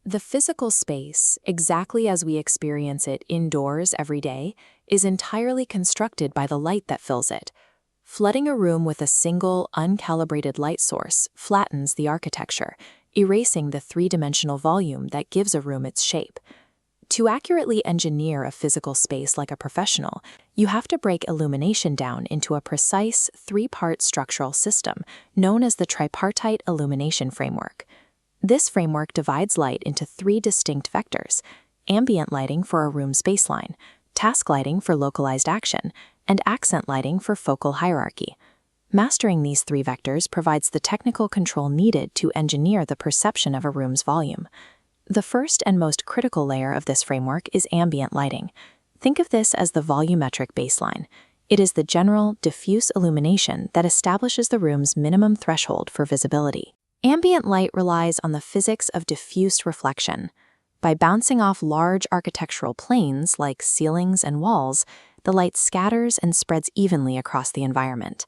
The physical space, exactly as we experience it indoors every day, is entirely constructed by the light that fills it. Flooding a room with a single, uncalibrated light source flattens the architecture, erasing the three-dimensional volume that gives a room its shape. To accurately engineer a physical space like a professional, you have to break illumination down into a precise three-part structural system known as the tripartite illumination framework. This framework divides light into three distinct vectors: ambient lighting for a room's baseline, task lighting for localized action, and accent lighting for focal hierarchy. Mastering these three vectors provides the technical control needed to engineer the perception of a room's volume. The first and most critical layer of this framework is ambient lighting. Think of this as the volumetric baseline. It is the general, diffuse illumination that establishes the room's minimum threshold for visibility. Ambient light relies on the physics of diffuse reflection. By bouncing off large architectural planes like ceilings and walls, the light scatters and spreads evenly across the environment.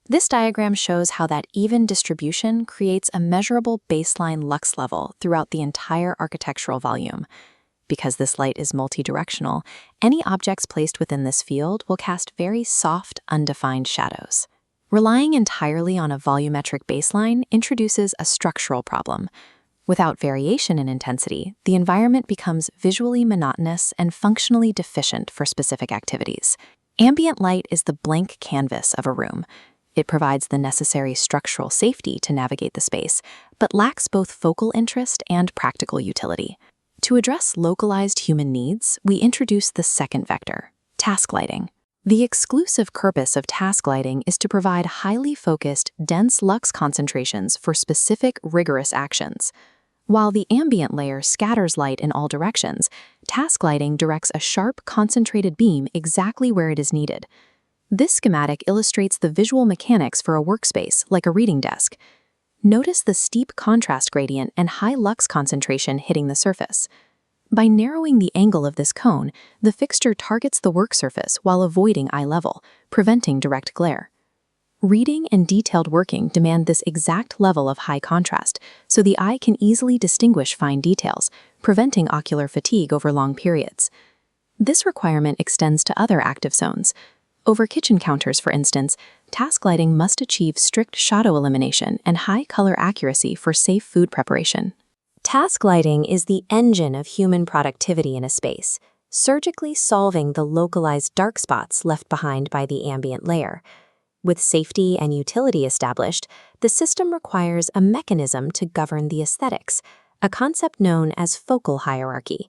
This diagram shows how that even distribution creates a measurable baseline lux level throughout the entire architectural volume. Because this light is multidirectional, any objects placed within this field will cast very soft, undefined shadows. Relying entirely on a volumetric baseline introduces a structural problem. Without variation in intensity, the environment becomes visually monotonous and functionally deficient for specific activities. Ambient light is the blank canvas of a room. It provides the necessary structural safety to navigate the space, but lacks both focal interest and practical utility. To address localized human needs, we introduce the second vector, task lighting. The exclusive purpose of task lighting is to provide highly focused, dense lux concentrations for specific, rigorous actions. While the ambient layer scatters light in all directions, task lighting directs a sharp, concentrated beam exactly where it is needed. This schematic illustrates the visual mechanics for a workspace, like a reading desk. Notice the steep contrast gradient and high lux concentration hitting the surface. By narrowing the angle of this cone, the fixture targets the work surface while avoiding eye level, preventing direct glare. Reading and detailed working demand this exact level of high contrast, so the eye can easily distinguish fine details, preventing ocular fatigue over long periods. This requirement extends to other active zones. Over kitchen counters, for instance, task lighting must achieve strict shadow elimination and high color accuracy for safe food preparation. Task lighting is the engine of human productivity in a space, surgically solving the localized dark spots left behind by the ambient layer. With safety and utility established, the system requires a mechanism to govern the aesthetics, a concept known as focal hierarchy.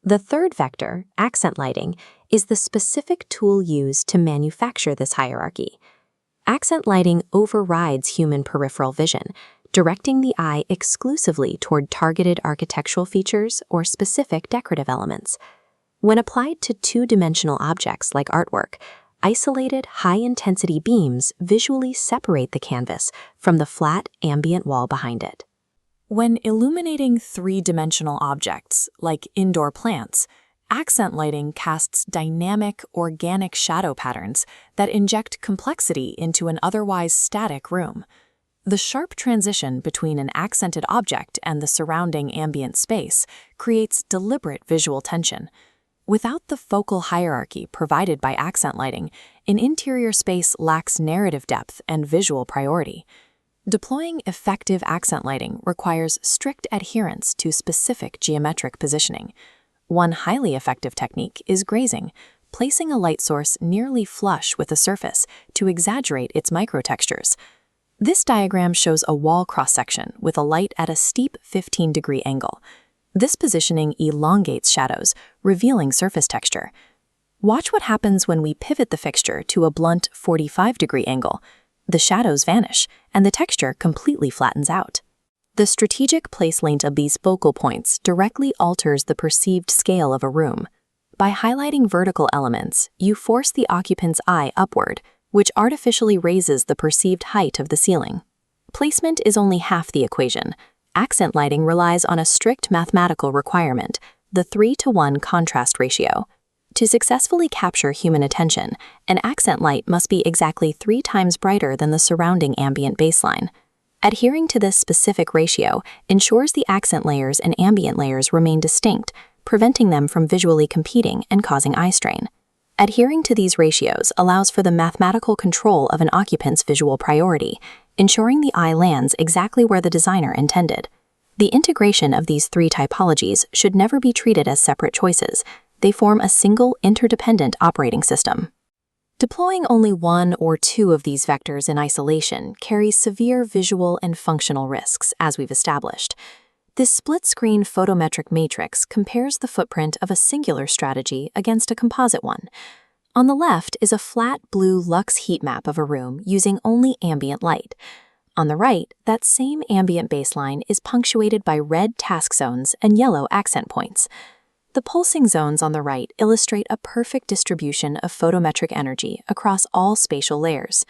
The third vector, accent lighting, is the specific tool used to manufacture this hierarchy. Accent lighting overrides human peripheral vision, directing the eye exclusively toward targeted architectural features or specific decorative elements. When applied to two-dimensional objects like artwork, isolated, high-intensity beams visually separate the canvas from the flat, ambient wall behind it. When illuminating three-dimensional objects, like indoor plants, accent lighting casts dynamic, organic shadow patterns that inject complexity into an otherwise static room. The sharp transition between an accented object and the surrounding ambient space creates deliberate visual tension. Without the focal hierarchy provided by accent lighting, an interior space lacks narrative depth and visual priority. Deploying effective accent lighting requires strict adherence to specific geometric positioning. One highly effective technique is grazing, placing a light source nearly flush with the surface to exaggerate its microtextures. This diagram shows a wall cross-section with a light at a steep 15-degree angle. This positioning elongates shadows, revealing surface texture. Watch what happens when we pivot the fixture to a blunt 45-degree angle. The shadows vanish, and the texture completely flattens out. The strategic placement of these focal points directly alters the perceived scale of a room. By highlighting vertical elements, you force the occupant's eye upward, which artificially raises the perceived height of the ceiling. Placement is only half the equation. Accent lighting relies on a strict mathematical requirement, the 3-to-1 contrast ratio. To successfully capture human attention, an accent light must be exactly 3 times brighter than the surrounding ambient baseline. Adhering to this specific ratio ensures the accent layers and ambient layers remain distinct, preventing them from visually competing and causing eye strain. Adhering to these ratios allows for the mathematical control of an occupant's visual priority, ensuring the eye lands exactly where the designer intended. The integration of these three typologies should never be treated as separate choices. They form a single, interdependent operating system. Deploying only one or two of these vectors in isolation carries severe visual and functional risks, as we've established. This split-screen photometric matrix compares the footprint of a singular strategy against a composite one. On the left is a flat blue lux heat map of a room using only ambient light. On the right, that same ambient baseline is punctuated by red task zones and yellow accent points. The pulsing zones on the right illustrate a perfect distribution of photometric energy across all spatial layers.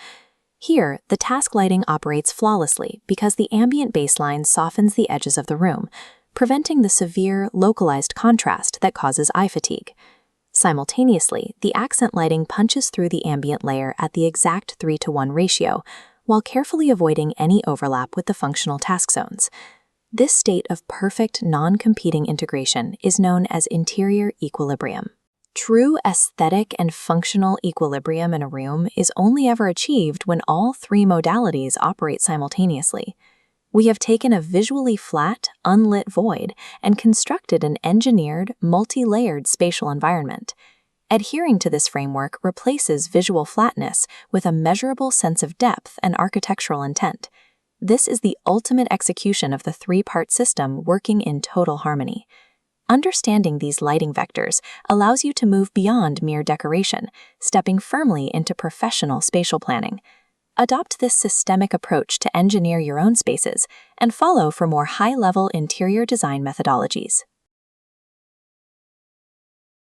Here, the task lighting operates flawlessly because the ambient baseline softens the edges of the room, preventing the severe, localized contrast that causes eye fatigue. Simultaneously, the accent lighting punches through the ambient layer at the exact 3:1 ratio, while carefully avoiding any overlap with the functional task zones. This state of perfect, non-competing integration is known as interior equilibrium. True aesthetic and functional equilibrium in a room is only ever achieved when all three modalities operate simultaneously. We have taken a visually flat, unlit void and constructed an engineered, multi-layered spatial environment. Adhering to this framework replaces visual flatness with a measurable sense of depth and architectural intent. This is the ultimate execution of the three-part system working in total harmony. Understanding these lighting vectors allows you to move beyond mere decoration, stepping firmly into professional spatial planning. Adopt this systemic approach to engineer your own spaces and follow for more high-level interior design methodologies.